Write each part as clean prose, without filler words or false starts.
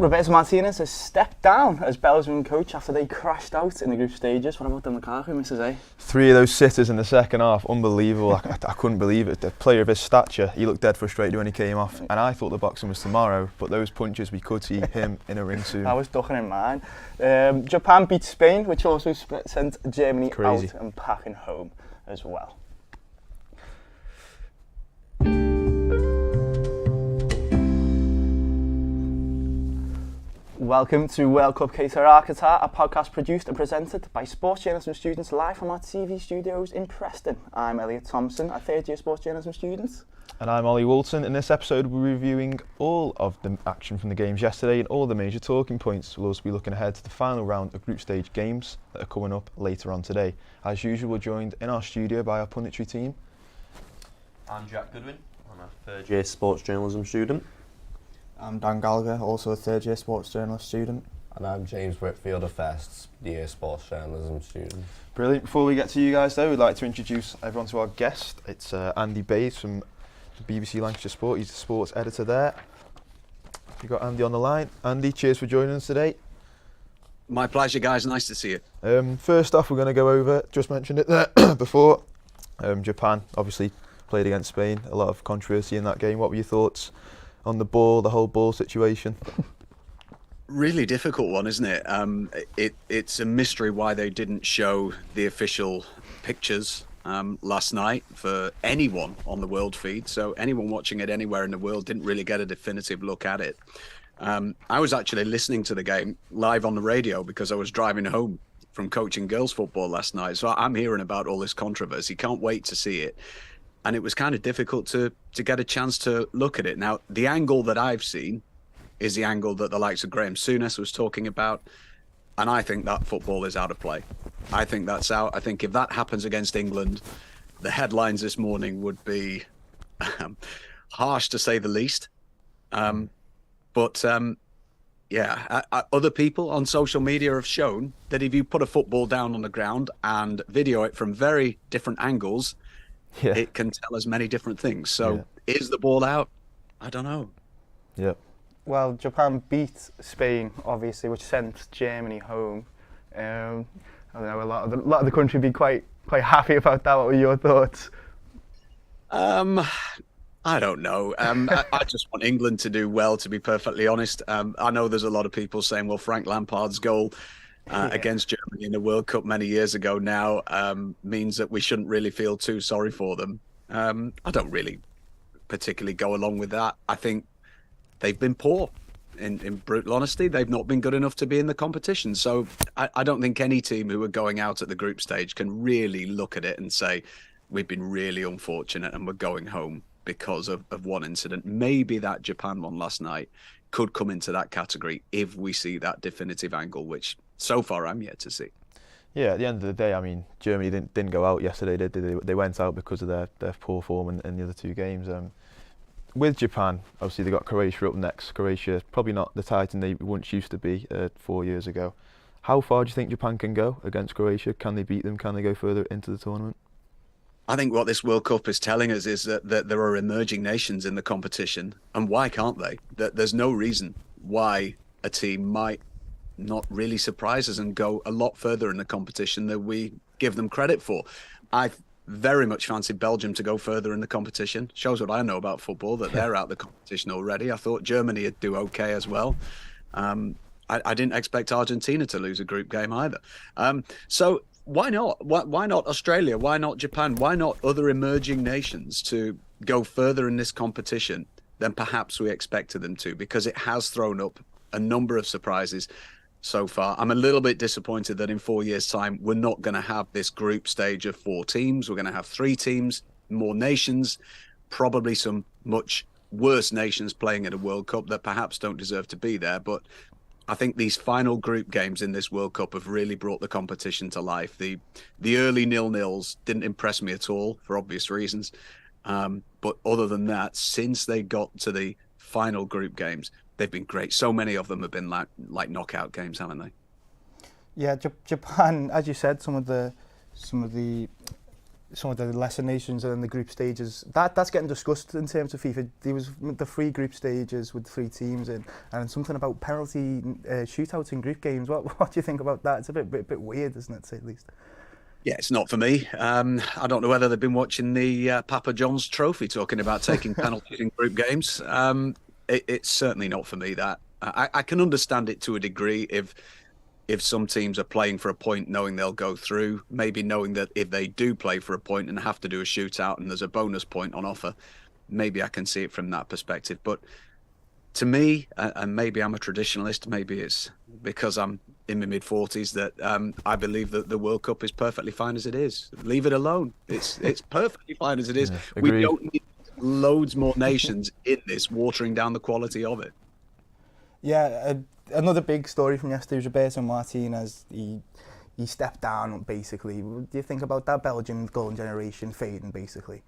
Roberto Martinez has stepped down as Belgian coach after they crashed out in the group stages. What about the Lukaku, Mrs. A? 3 of those sitters in the second half, unbelievable. I couldn't believe it. The player of his stature, he looked dead frustrated when he came off, and I thought the boxing was tomorrow, but those punches, we could see him in a ring soon. I was ducking in mine. Japan beat Spain, which also sent Germany Crazy. out and packing home as well. Welcome to World Cup Sera Qatar, a podcast produced and presented by sports journalism students live from our TV studios in Preston. I'm Elliot Thompson, a third-year sports journalism student. And I'm Ollie Walton. In this episode, we're reviewing all of the action from the games yesterday and all the major talking points. We'll also be looking ahead to the final round of group stage games that are coming up later on today. As usual, we're joined in our studio by our punditry team. I'm Jack Goodwin. I'm a third-year sports journalism student. I'm Dan Gallagher, also a third-year sports journalist student. And I'm James Whitfield, a first-year sports journalism student. Brilliant. Before we get to you guys though, we'd like to introduce everyone to our guest. It's Andy Bayes from the BBC Lancashire Sport. He's the sports editor there. We've got Andy on the line. Andy, cheers for joining us today. My pleasure, guys. Nice to see you. First off, we're going to go over, just mentioned it there before, Japan obviously played against Spain. A lot of controversy in that game. What were your thoughts on the ball, the whole ball situation? Really difficult one, isn't it? It's a mystery why they didn't show the official pictures last night for anyone on the world feed. So anyone watching it anywhere in the world didn't really get a definitive look at it. I was actually listening to the game live on the radio because I was driving home from coaching girls football last night. So I'm hearing about all this controversy. Can't wait to see it. And it was kind of difficult to get a chance to look at it. Now, the angle that I've seen is the angle that the likes of Graham Souness was talking about. And I think that football is out of play. I think that's out. I think if that happens against England, the headlines this morning would be harsh to say the least. But other people on social media have shown that if you put a football down on the ground and video it from very different angles, it can tell us many different things. So is the ball out? I don't know. Yeah. Well, Japan beat Spain, obviously, which sent Germany home. I don't know, a lot of the country would be quite happy about that. What were your thoughts? I don't know. I just want England to do well, to be perfectly honest. I know there's a lot of people saying, well, Frank Lampard's goal against Germany in the World Cup many years ago now means that we shouldn't really feel too sorry for them. I don't really particularly go along with that. I think they've been poor. In brutal honesty, they've not been good enough to be in the competition. So I don't think any team who are going out at the group stage can really look at it and say, we've been really unfortunate and we're going home because of one incident. Maybe that Japan one last night could come into that category if we see that definitive angle, which so far I'm yet to see. Yeah, at the end of the day, I mean, Germany didn't go out yesterday, did they? They went out because of their poor form in the other two games. With Japan, obviously they got Croatia up next. Croatia, probably not the Titan they once used to be 4 years ago. How far do you think Japan can go against Croatia? Can they beat them? Can they go further into the tournament? I think what this World Cup is telling us is that there are emerging nations in the competition, and why can't they? There's no reason why a team might not really surprise us and go a lot further in the competition than we give them credit for. I very much fancied Belgium to go further in the competition. Shows what I know about football, that they're out of the competition already. I thought Germany would do okay as well. I didn't expect Argentina to lose a group game either. So why not? Why not Australia? Why not Japan? Why not other emerging nations to go further in this competition than perhaps we expected them to? Because it has thrown up a number of surprises so far. I'm a little bit disappointed that in 4 years' time, we're not going to have this group stage of 4 teams. We're going to have 3 teams, more nations, probably some much worse nations playing at a World Cup that perhaps don't deserve to be there. But I think these final group games in this World Cup have really brought the competition to life. The early 0-0s didn't impress me at all for obvious reasons. But other than that, since they got to the final group games, they've been great. So many of them have been like knockout games, haven't they? Yeah, Japan, as you said, some of the some of the lesser nations are in the group stages. That's getting discussed in terms of FIFA. There was the 3 group stages with 3 teams in, and something about penalty shootouts in group games. What do you think about that? It's a bit weird, isn't it, to say the least? Yeah, it's not for me. I don't know whether they've been watching the Papa John's Trophy talking about taking penalties in group games. It's certainly not for me. That I can understand it to a degree if some teams are playing for a point knowing they'll go through, maybe knowing that if they do play for a point and have to do a shootout and there's a bonus point on offer, maybe I can see it from that perspective. But to me, and maybe I'm a traditionalist, maybe it's because I'm in my mid-40s, that I believe that the World Cup is perfectly fine as it is. Leave it alone. It's perfectly fine as it is. Yeah, we don't need loads more nations in this watering down the quality of it. Yeah, another big story from yesterday was Roberto Martinez. He stepped down, basically. What do you think about that Belgian golden generation fading, basically?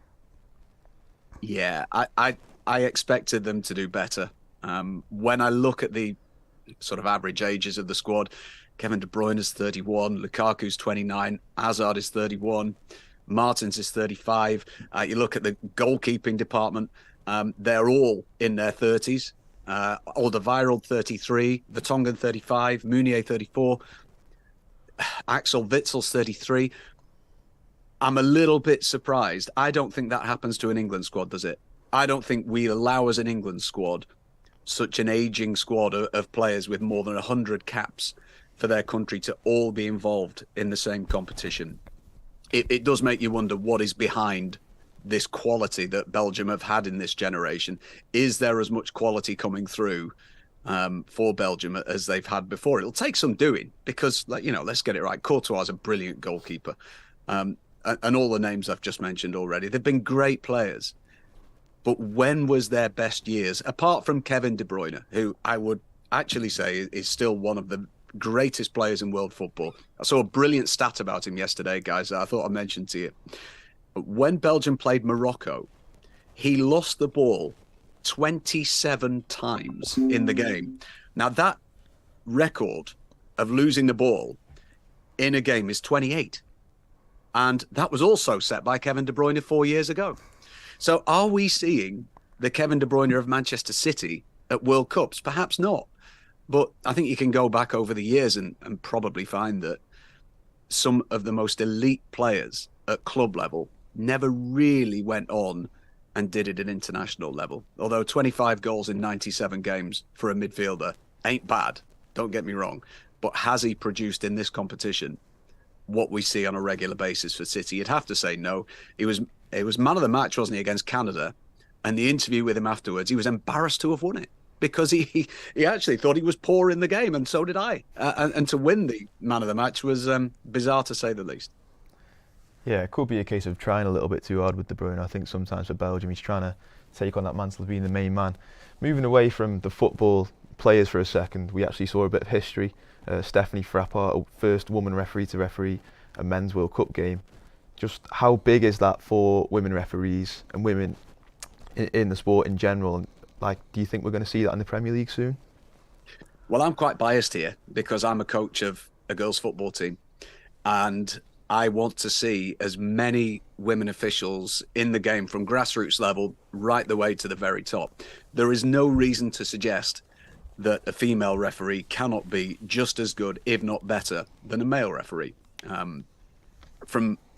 Yeah, I expected them to do better. When I look at the sort of average ages of the squad, Kevin De Bruyne is 31, Lukaku's 29, Hazard is 31, Martins is 35. You look at the goalkeeping department, they're all in their 30s. Alderweireld 33, Vertonghen 35, Meunier 34, Axel Witsel's 33. I'm a little bit surprised. I don't think that happens to an England squad, does it? I don't think we allow as an England squad such an aging squad of players with more than 100 caps for their country to all be involved in the same competition. It does make you wonder what is behind this quality that Belgium have had in this generation. Is there as much quality coming through for Belgium as they've had before? It'll take some doing because, let's get it right. Courtois is a brilliant goalkeeper. And all the names I've just mentioned already, they've been great players. But when was their best years, apart from Kevin De Bruyne, who I would actually say is still one of the greatest players in world football? I saw a brilliant stat about him yesterday, guys, that I thought I'd mention to you. When Belgium played Morocco, he lost the ball 27 times in the game. Now, that record of losing the ball in a game is 28. And that was also set by Kevin De Bruyne 4 years ago. So are we seeing the Kevin De Bruyne of Manchester City at World Cups? Perhaps not. But I think you can go back over the years and probably find that some of the most elite players at club level never really went on and did it at international level. Although 25 goals in 97 games for a midfielder ain't bad, don't get me wrong. But has he produced in this competition what we see on a regular basis for City? You'd have to say no. It was man of the match, wasn't he, against Canada? And the interview with him afterwards, he was embarrassed to have won it because he actually thought he was poor in the game, and so did I. And to win the man of the match was bizarre, to say the least. Yeah, it could be a case of trying a little bit too hard with De Bruyne. I think sometimes for Belgium, he's trying to take on that mantle of being the main man. Moving away from the football players for a second, we actually saw a bit of history. Stephanie Frappart, first woman referee to referee a men's World Cup game. Just how big is that for women referees and women in the sport in general? And do you think we're going to see that in the Premier League soon? Well, I'm quite biased here because I'm a coach of a girls' football team, and I want to see as many women officials in the game from grassroots level right the way to the very top. There is no reason to suggest that a female referee cannot be just as good, if not better, than a male referee.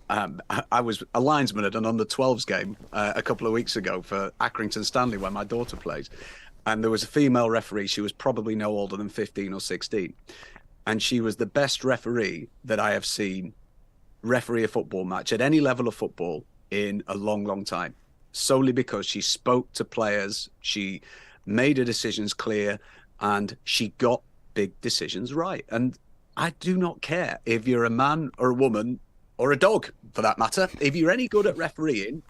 I was a linesman at an under-12s game a couple of weeks ago for Accrington Stanley, where my daughter plays. And there was a female referee. She was probably no older than 15 or 16. And she was the best referee that I have seen referee a football match at any level of football in a long, long time, solely because she spoke to players, she made her decisions clear, and she got big decisions right. And I do not care if you're a man or a woman or a dog, for that matter. If you're any good at refereeing,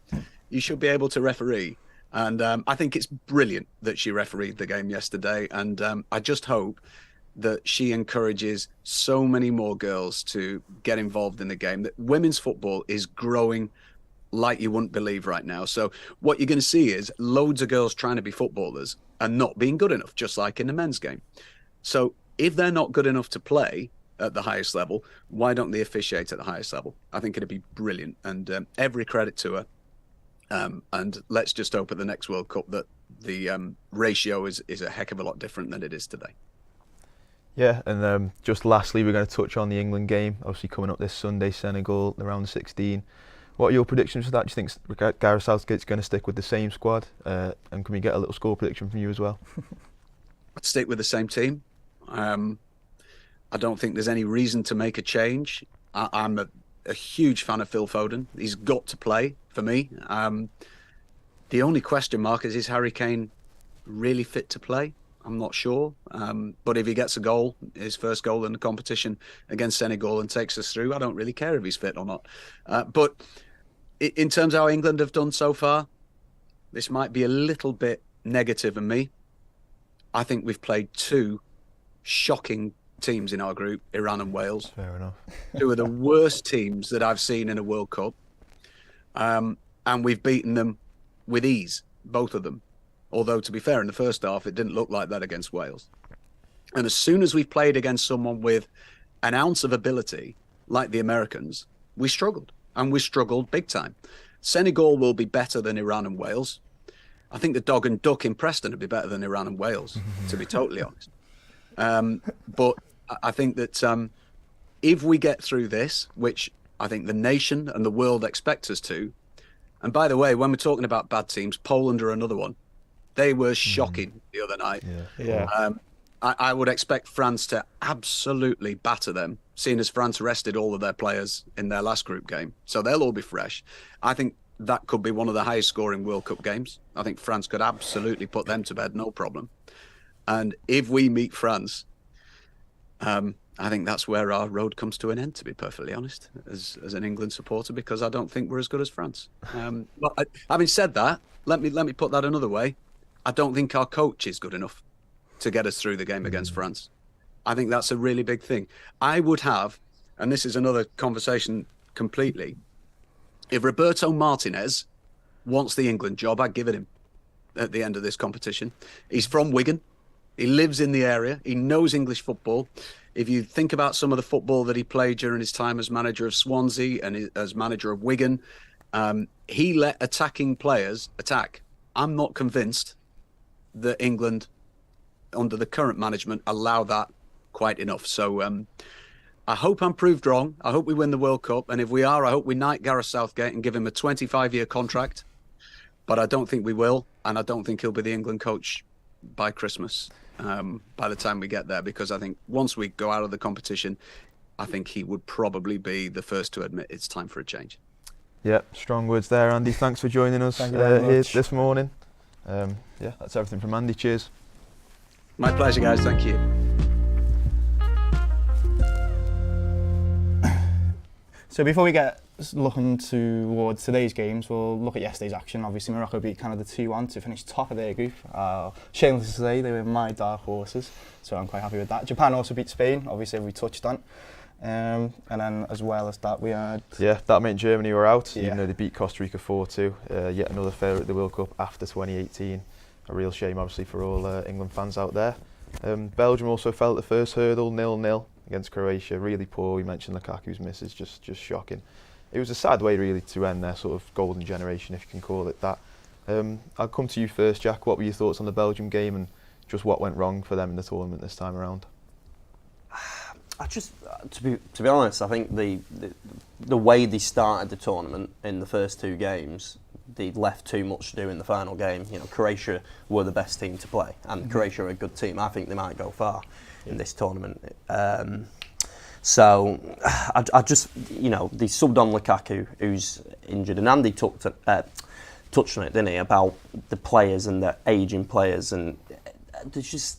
you should be able to referee. And I think it's brilliant that she refereed the game yesterday. And I just hope that she encourages so many more girls to get involved in the game, that women's football is growing like you wouldn't believe right now. So what you're going to see is loads of girls trying to be footballers and not being good enough, just like in the men's game. So if they're not good enough to play at the highest level. Why don't they officiate at the highest level? I think it'd be brilliant, and every credit to her. And let's just hope at the next World Cup that the ratio is a heck of a lot different than it is today. Yeah, and just lastly, we're going to touch on the England game, obviously coming up this Sunday, Senegal, the round of 16. What are your predictions for that? Do you think Gareth Southgate's going to stick with the same squad? And can we get a little score prediction from you as well? I'd stick with the same team. I don't think there's any reason to make a change. I'm a huge fan of Phil Foden. He's got to play for me. The only question mark is Harry Kane really fit to play? I'm not sure. But if he gets a goal, his first goal in the competition against Senegal, and takes us through, I don't really care if he's fit or not. But in terms of how England have done so far, this might be a little bit negative in me. I think we've played two shocking teams in our group, Iran and Wales. Fair enough. Two of the worst teams that I've seen in a World Cup. And we've beaten them with ease, both of them. Although, to be fair, in the first half, it didn't look like that against Wales. And as soon as we've played against someone with an ounce of ability, like the Americans, we struggled. And we struggled big time. Senegal will be better than Iran and Wales. I think the dog and duck in Preston would be better than Iran and Wales, to be totally honest. But I think that if we get through this, which I think the nation and the world expect us to, and by the way, when we're talking about bad teams, Poland are another one. They were shocking the other night. I would expect France to absolutely batter them, seeing as France rested all of their players in their last group game. So they'll all be fresh. I think that could be one of the highest scoring World Cup games. I think France could absolutely put them to bed, no problem. And if we meet France, I think that's where our road comes to an end, to be perfectly honest, as an England supporter, because I don't think we're as good as France. But having said that, let me put that another way. I don't think our coach is good enough to get us through the game against France. I think that's a really big thing. I would have, and this is another conversation completely, if Roberto Martinez wants the England job, I'd give it him at the end of this competition. He's from Wigan. He lives in the area. He knows English football. If you think about some of the football that he played during his time as manager of Swansea and as manager of Wigan, he let attacking players attack. I'm not convinced that England, under the current management, allow that quite enough. So I hope I'm proved wrong. I hope we win the World Cup. And if we are, I hope we knight Gareth Southgate and give him a 25-year contract. But I don't think we will. And I don't think he'll be the England coach by Christmas, by the time we get there. Because I think once we go out of the competition, I think he would probably be the first to admit it's time for a change. Yeah, strong words there, Andy. Thanks for joining us here this morning. Yeah, that's everything from Andy. Cheers. My pleasure, guys. Thank you. So before we get looking towards today's games, we'll look at yesterday's action. Obviously, Morocco beat Canada 2-1 to finish top of their group. Shameless to say, they were my dark horses, so I'm quite happy with that. Japan also beat Spain, obviously we touched on. And then as well as that, we had... Yeah, that meant Germany were out, even though they beat Costa Rica 4-2. Yet another failure at the World Cup after 2018. A real shame, obviously, for all England fans out there. Belgium also fell at the first hurdle, 0-0 against Croatia. Really poor. We mentioned Lukaku's misses, just shocking. It was a sad way, really, to end their sort of golden generation, if you can call it that. I'll come to you first, Jack. What were your thoughts on the Belgium game and just what went wrong for them in the tournament this time around? I just, to be honest, I think the way they started the tournament in the first two games, they left too much to do in the final game. You know, Croatia were the best team to play, and Croatia are a good team. I think they might go far in this tournament. So I just, you know, they subbed on Lukaku, who's injured, and Andy touched on it, didn't he, about the players and the ageing players, and there's just,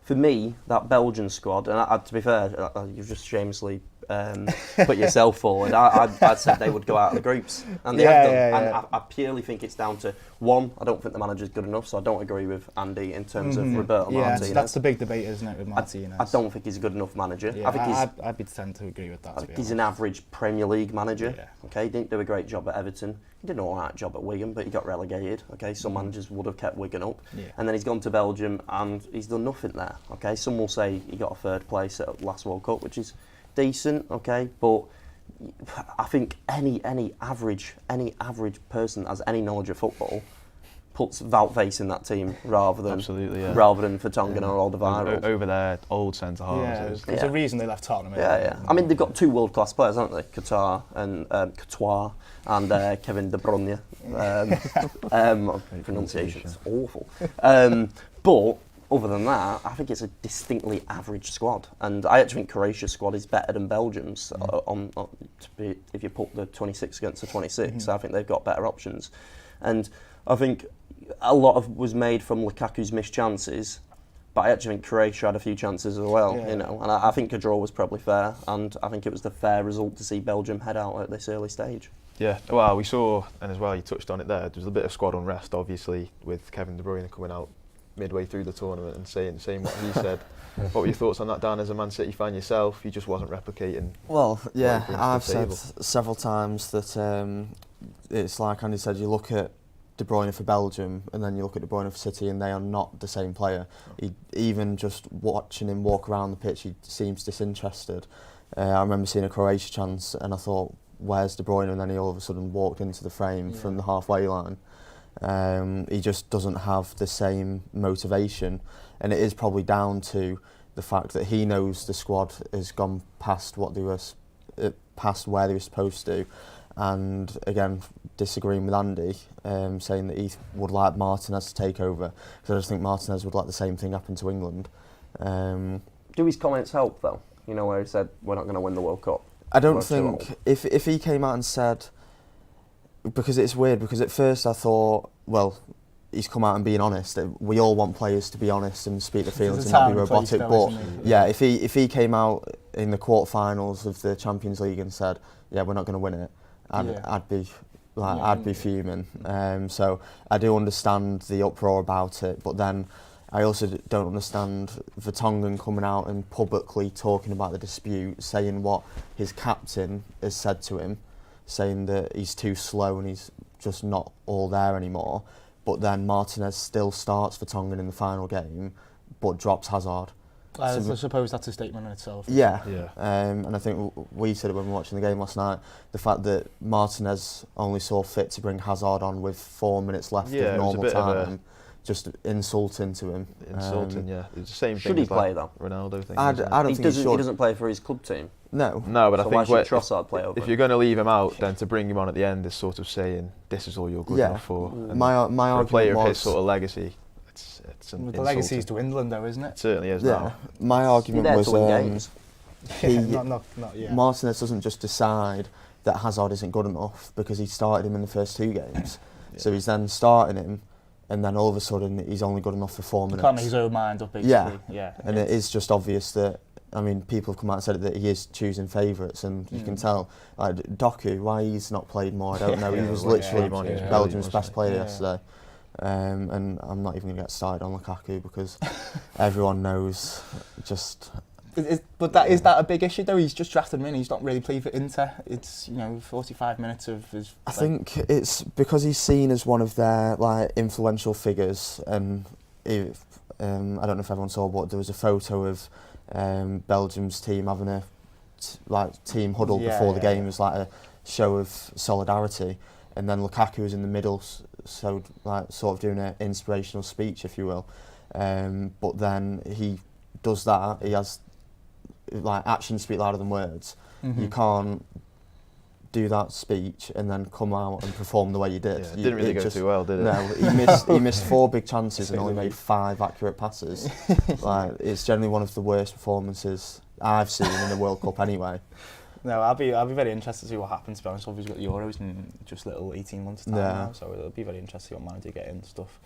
for me, that Belgian squad, and to be fair, you've just shamelessly put yourself forward, I'd said they would go out of the groups, and they have done. And I purely think it's down to one. I don't think the manager's good enough, so I don't agree with Andy in terms of Roberto Martinez. That's the big debate, isn't it, with Martinez? I don't think he's a good enough manager. Yeah, I think I'd be tend to agree with that. I think he's an average Premier League manager. Yeah. Okay, he didn't do a great job at Everton. He did an alright job at Wigan, but he got relegated. Okay, some managers would have kept Wigan up, and then he's gone to Belgium and he's done nothing there. Okay, some will say he got a third place at last World Cup, which is decent. Okay, but I think any average person that has any knowledge of football puts Wout-Weghorst in that team rather than Vertonghen or Alderweireld. Over their old centre halves. There's a reason they left Tottenham. Yeah. I mean, they've got 2 world-class players, haven't they? Qatar and Kevin De Bruyne. Pronunciation's awful. But other than that, I think it's a distinctly average squad, and I actually think Croatia's squad is better than Belgium's. If you put the 26 against the 26, I think they've got better options, and I think a lot of was made from Lukaku's missed chances, but I actually think Croatia had a few chances as well, and I think a draw was probably fair, and I think it was the fair result to see Belgium head out at this early stage. Yeah, well, we saw, and as well, you touched on it there, there was a bit of squad unrest, obviously, with Kevin De Bruyne coming out midway through the tournament and saying what he said. What were your thoughts on that, Dan, as a Man City fan yourself? He just wasn't replicating. Well, yeah, I've said several times that it's like Andy said, you look at De Bruyne for Belgium and then you look at De Bruyne for City and they are not the same player. Even just watching him walk around the pitch, he seems disinterested. I remember seeing a Croatia chance and I thought, where's De Bruyne? And then he all of a sudden walked into the frame from the halfway line. He just doesn't have the same motivation, and it is probably down to the fact that he knows the squad has gone past what they were, past where they were supposed to, and again disagreeing with Andy, saying that he would like Martinez to take over, because I just think Martinez would like the same thing happen to England. Do his comments help though? You know, where he said we're not going to win the World Cup. I don't think if he came out and said, because it's weird, because at first I thought, well, he's come out and being honest. We all want players to be honest and speak their feelings and not be robotic. But yeah, if he came out in the quarterfinals of the Champions League and said, yeah, we're not going to win it, I'd be fuming. So I do understand the uproar about it, but then I also don't understand Vertonghen coming out and publicly talking about the dispute, saying what his captain has said to him, saying that he's too slow and he's just not all there anymore. But then Martinez still starts Vertonghen in the final game, but drops Hazard. I suppose that's a statement in itself. Yeah. And I think we said it when we were watching the game last night, the fact that Martinez only saw fit to bring Hazard on with 4 minutes left of normal time. Just insulting to him. It's the same thing. Should he play though? Ronaldo thing. I don't think he should. He doesn't play for his club team. No, but so I think why should Trossard play over? If you're going to leave him out, then to bring him on at the end is sort of saying this is all you're good enough for. My argument a player was of his sort of legacy. It's the legacy's dwindling though, isn't it? It certainly is. Yeah. Now. My argument was to win games. Martinez doesn't just decide that Hazard isn't good enough because he started him in the first 2 games. So he's then starting him, and then all of a sudden he's only good enough for 4 minutes. He can't make his own mind up, basically. Yeah. And it is just obvious that, I mean, people have come out and said that he is choosing favourites, and you can tell. Like Doku, why he's not played more, I don't know. He was literally Belgium's best player yesterday. And I'm not even going to get started on Lukaku because everyone knows just... But is that a big issue though? He's just drafted him in. He's not really played for Inter. It's 45 minutes of his. I think it's because he's seen as one of their influential figures, and I don't know if everyone saw, but there was a photo of Belgium's team having a team huddle before the game. It was like a show of solidarity, and then Lukaku was in the middle, so sort of doing an inspirational speech, if you will. But then he does that. He has. Actions speak louder than words. You can't do that speech and then come out and perform the way you did. It didn't really go too well, did it? No, he missed 4 big chances and only made 5 accurate passes. It's generally one of the worst performances I've seen in the World Cup anyway. No, I'll be very interested to see what happens. To be honest, obviously we've got the Euros in just little 18 months time now, so it'll be very interesting what Man do get in and stuff.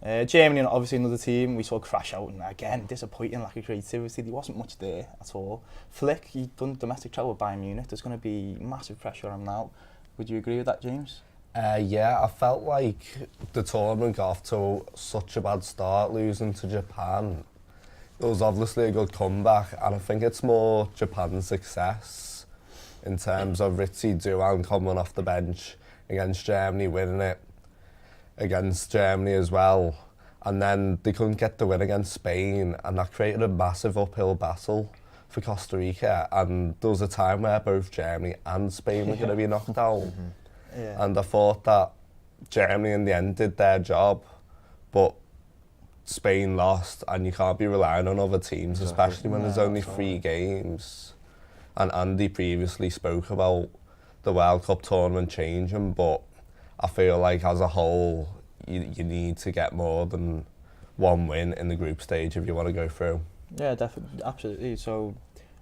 Germany, obviously another team, we saw crash out, and again, disappointing lack of creativity. There wasn't much there at all. Flick, he'd done domestic travel with Bayern Munich. There's going to be massive pressure on him now. Would you agree with that, James? Yeah, I felt like the tournament got off to such a bad start, losing to Japan. It was obviously a good comeback, and I think it's more Japan's success in terms of Ritzy Douan coming off the bench against Germany, winning it against Germany as well. And then they couldn't get the win against Spain, and that created a massive uphill battle for Costa Rica. And there was a time where both Germany and Spain were going to be knocked out. Yeah. And I thought that Germany in the end did their job, but Spain lost, and you can't be relying on other teams, especially when there's only 3 games. And Andy previously spoke about the World Cup tournament changing, but I feel like as a whole, you need to get more than 1 win in the group stage if you want to go through. Yeah, definitely, absolutely. So,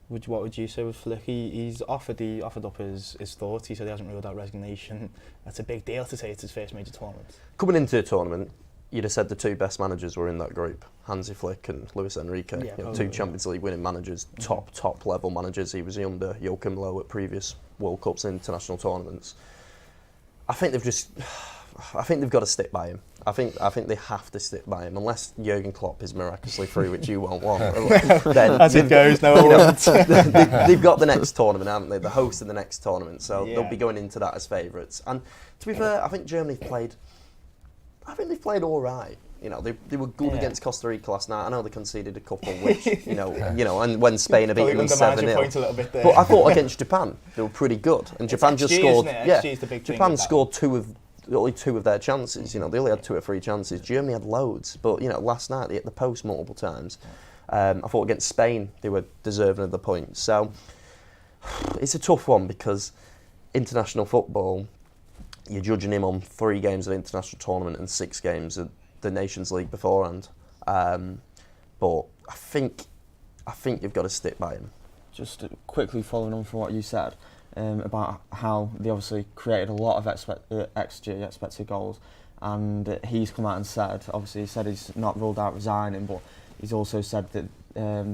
what would you say with Flick? He's offered up his thoughts. He said he hasn't ruled out resignation. That's a big deal to say it's his first major tournament. Coming into the tournament, you'd have said the 2 best managers were in that group, Hansi Flick and Luis Enrique. Yeah, 2 Champions League winning managers, top level managers. He was under Joachim Low at previous World Cups and international tournaments. I think they've got to stick by him. I think they have to stick by him, unless Jurgen Klopp is miraculously through, which you won't want. Then as it goes, no one wants. They've got the next tournament, haven't they? The host of the next tournament, so they'll be going into that as favourites. And to be fair, I think Germany played all right. You know, they were good against Costa Rica last night. I know they conceded a couple, which you know, and when Spain have beaten them 7-0. But I thought against Japan they were pretty good, and Japan just scored. Japan scored only 2 of their chances. You know, they only had 2 or 3 chances. Germany had loads, but you know, last night they hit the post multiple times. I thought against Spain they were deserving of the points. So it's a tough one because international football, you're judging him on 3 games of the international tournament and 6 games of the Nations League beforehand. But I think you've got to stick by him. Just quickly following on from what you said about how they obviously created a lot of XG, expected goals, and he's come out and said, obviously he said he's not ruled out resigning, but he's also said that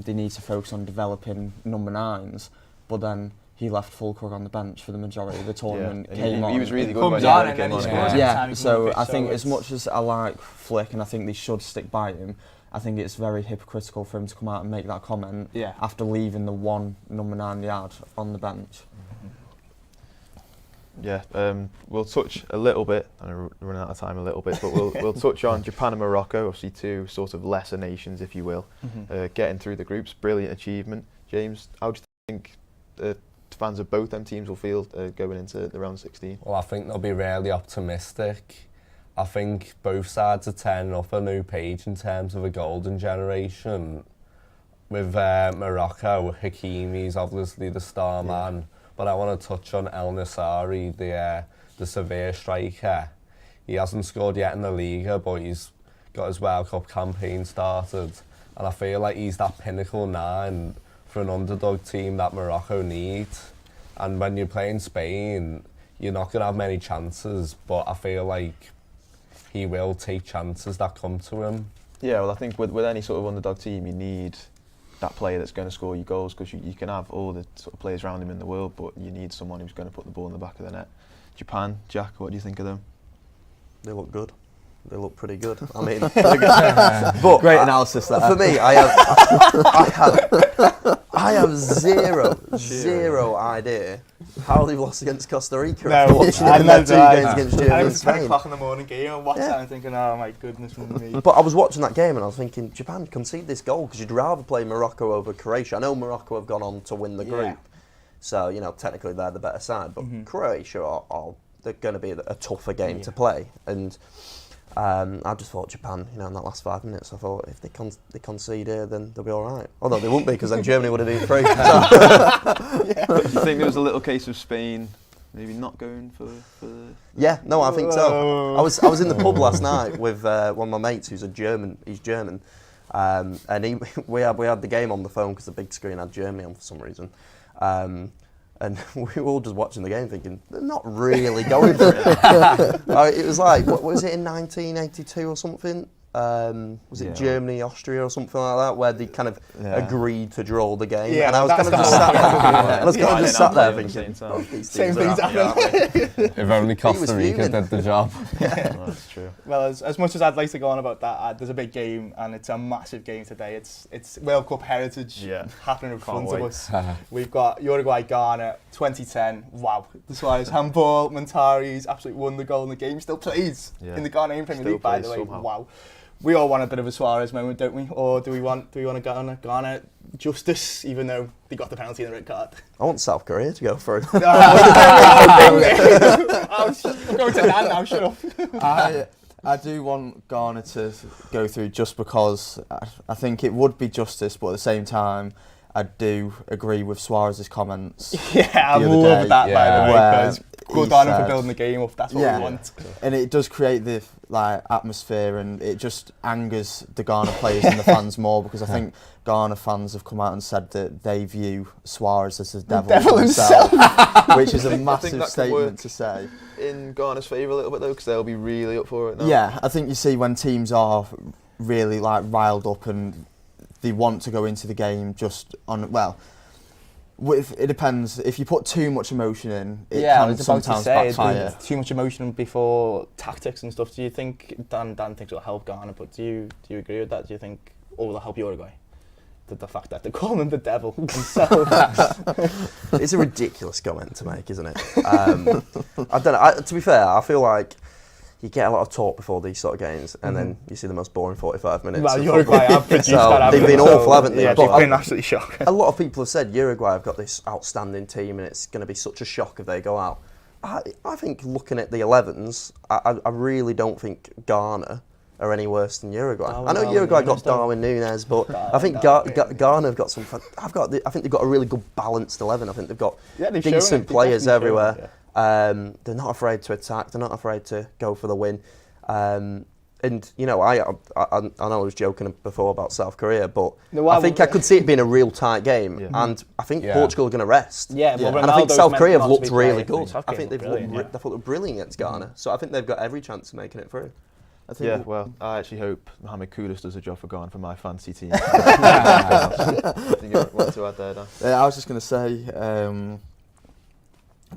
they need to focus on developing number 9s, but then he left Fulkrug on the bench for the majority of the tournament. He was really good when he came on. Yeah, so I think as much as I like Flick and I think they should stick by him, I think it's very hypocritical for him to come out and make that comment after leaving the 1 number 9 he had on the bench. Yeah, we'll touch a little bit, and we're running out of time a little bit, but we'll touch on Japan and Morocco, obviously 2 sort of lesser nations, if you will, getting through the groups. Brilliant achievement. James, how do you think fans of both them teams will feel going into the round 16? Well, I think they'll be really optimistic. I think both sides are turning up a new page in terms of a golden generation. With Morocco, Hakimi's obviously the star man, but I want to touch on El Nassiri, the Sevilla striker. He hasn't scored yet in the Liga, but he's got his World Cup campaign started, and I feel like he's that pinnacle 9 for an underdog team that Morocco needs. And when you're playing Spain, you're not going to have many chances, but I feel like he will take chances that come to him. Yeah, well, I think with any sort of underdog team, you need that player that's going to score your goals, because you can have all the sort of players around him in the world, but you need someone who's going to put the ball in the back of the net. Japan, Jack, what do you think of them? They look good. They look pretty good. I mean, but great analysis there. For me, I have zero idea how they've lost against Costa Rica after watching them in their 2 games against Germany and Spain. 10 o'clock in the morning game and watching that and thinking, oh my goodness me. But I was watching that game and I was thinking, Japan concede this goal because you'd rather play Morocco over Croatia. I know Morocco have gone on to win the group, so you know technically they're the better side. But Croatia are they're going to be a tougher game to play, and I just thought Japan, you know, in that last 5 minutes, I thought if they concede here, then they'll be all right. Although they wouldn't be, because then Germany would have been free. Do you think there was a little case of Spain maybe not going for Yeah, no, I think so. I was in the pub last night with one of my mates who's German, and we had the game on the phone because the big screen had Germany on for some reason. And we were all just watching the game thinking, they're not really going for it. It was like, what was it, in 1982 or something? Was it Germany, Austria, or something like that, where they kind of agreed to draw the game? Yeah, and I was kind of just sat there thinking, same things happening. If only Costa Rica did the job. No, that's true. Well, as much as I'd like to go on about that, there's a big game, and it's a massive game today. It's World Cup heritage happening in front of us. We've got Uruguay, Ghana, 2010. Wow, the Suarez handball. Montari's absolutely won the goal, and the game still plays in the Ghanaian Premier League. By the way, wow. We all want a bit of a Suarez moment, don't we? Or do we want a Ghana justice, even though they got the penalty and the red card? I want South Korea to go through. I'm going to Dan now, shut up. I do want Ghana to go through just because I think it would be justice, but at the same time, I do agree with Suarez's comments. Yeah, I love that, by the way, because good on him for building the game up. That's what we want. And it does create the atmosphere, and it just angers the Ghana players and the fans more, because I think Ghana fans have come out and said that they view Suarez as the devil himself, which is a massive statement to say. In Ghana's favour a little bit though, because they'll be really up for it now. Yeah, I think you see when teams are really riled up and they want to go into the game just on, it depends. If you put too much emotion in, it can sometimes backfire. Too much emotion before tactics and stuff. Do you think Dan thinks it'll help Ghana? But do you agree with that? Do you think will help Uruguay? The fact that they're calling him the devil himself. It's a ridiculous comment to make, isn't it? I don't know. To be fair, I feel like you get a lot of talk before these sort of games, and then you see the most boring 45 minutes. Well, Uruguay have produced that. They've been awful, haven't they? Yeah, they've been absolutely shocking. A lot of people have said Uruguay have got this outstanding team, and it's going to be such a shock if they go out. I think looking at the 11s, I really don't think Ghana are any worse than Uruguay. I know Uruguay got Darwin Núñez, but I think Ghana have got some. I think they've got a really good balanced 11. I think they've got decent players everywhere. They're not afraid to attack. They're not afraid to go for the win. And you know, I know I was joking before about South Korea, but I think I could see it being a real tight game. And I think Portugal are going to rest. Yeah, and I think South Korea have looked really good. I think they've looked brilliant against Ghana. So I think they've got every chance of making it through. Well, I actually hope Mohamed Kudus does a job for Ghana for my fantasy team. I think you want to add there, Dan? I was just going to say,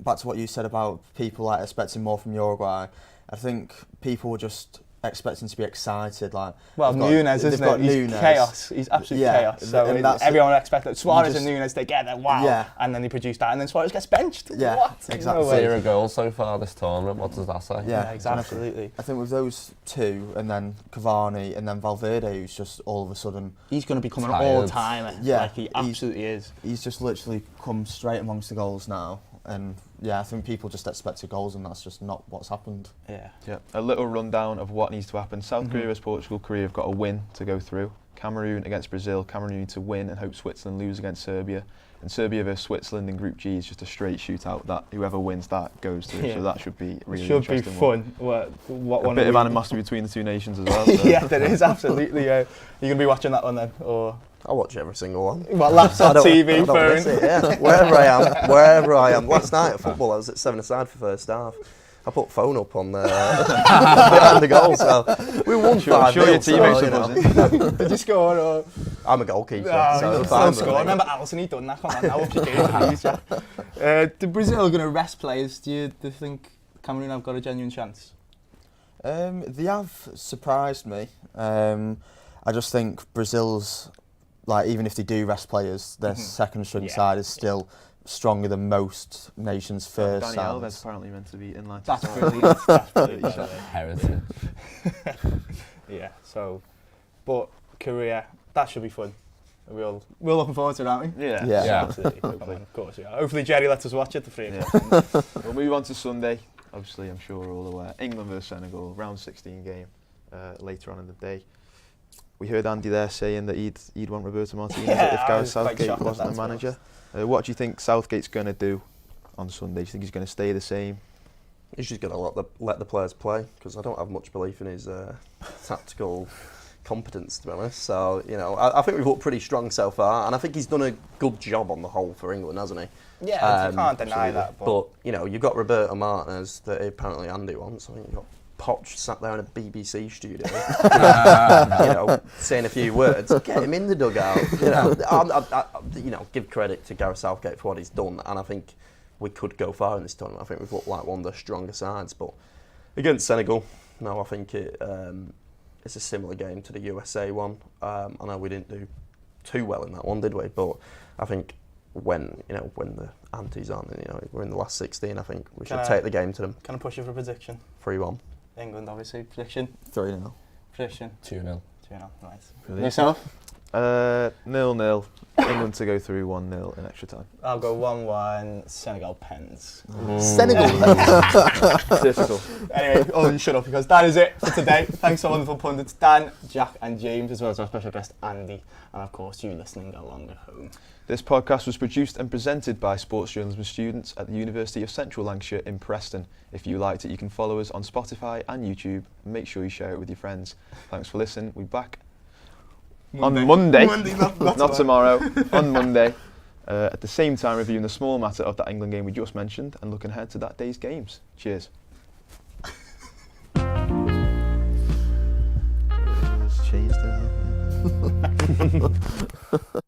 back to what you said about people expecting more from Uruguay. I think people were just expecting to be excited. Núñez, isn't it? He's chaos. He's absolute chaos. So everyone expected Suarez and Núñez together. Wow. Yeah. And then they produced that, and then Suarez gets benched. Yeah, what? exactly. 0 goals so far this tournament. What does that say? Yeah, exactly. Absolutely. I think with those two, and then Cavani, and then Valverde, who's just all of a sudden he's going to become an all-timer. Yeah, he absolutely is. He's just literally come straight amongst the goals now. And I think people just expected goals, and that's just not what's happened. Yeah. A little rundown of what needs to happen. South Korea versus Portugal. Korea have got a win to go through. Cameroon against Brazil. Cameroon need to win and hope Switzerland lose against Serbia. And Serbia versus Switzerland in Group G is just a straight shootout. That whoever wins that goes through. So that should be really interesting. Should be fun. A bit of animosity between the two nations as well. So. Yeah, there is absolutely. You're going to be watching that one then, or? I watch every single one. What, laptop, TV, phone? Miss it, yeah. Wherever I am. Last night at football, I was at 7-aside for first half. I put phone up on behind the goal, so we won 5-0. Sure, your teammates buzzing. Did you score? Or? I'm a goalkeeper, so I remember Alisson, he done that. Come on, now up your game, please. The Brazil are going to rest players. Do you think Cameroon have got a genuine chance? They have surprised me. I just think Brazil's, even if they do rest players, their second string side is still stronger than most nations' first Dani sides. Alves apparently meant to be in line. That's brilliant. That's brilliant. Heritage. Yeah. So, but Korea, that should be fun. We're looking forward to it, aren't we? Yeah. Absolutely. Of course, yeah. Hopefully Jerry lets us watch it at 3 o'clock. We'll move on to Sunday. Obviously, I'm sure we're all aware. England versus Senegal, round 16 game later on in the day. We heard Andy there saying that he'd want Roberto Martinez if Gareth Southgate wasn't the manager. What do you think Southgate's going to do on Sunday? Do you think he's going to stay the same? He's just going to let the players play, because I don't have much belief in his tactical competence, to be honest. So, I think we've looked pretty strong so far, and I think he's done a good job on the whole for England, hasn't he? Yeah, you can't deny that. But you've got Roberto Martinez that apparently Andy wants. I think you've got Poch sat there in a BBC studio, you know, saying a few words. Get him in the dugout. You know, give credit to Gareth Southgate for what he's done, and I think we could go far in this tournament. I think we've looked like one of the stronger sides, but against Senegal, no, I think it's a similar game to the USA one. I know we didn't do too well in that one, did we? But I think when the ante's on, and we're in the last 16, I think we should take the game to them. Can I push you for a prediction? 3-1. England, obviously. Prediction? 3-0. Prediction? 2-0. 2-0, nice. Really? Yourself? 0-0. England to go through 1-0 in extra time. I'll go 1-1, Senegal pens. Senegal. Difficult. Anyway, shut up, because that is it for today. Thanks to our wonderful pundits, Dan, Jack and James, as well as our special guest, Andy, and of course you listening along at home. This podcast was produced and presented by sports journalism students at the University of Central Lancashire in Preston. If you liked it, you can follow us on Spotify and YouTube. Make sure you share it with your friends. Thanks for listening. We'll be back on Monday, not tomorrow, on Monday, at the same time reviewing the small matter of that England game we just mentioned and looking ahead to that day's games. Cheers. Changed it.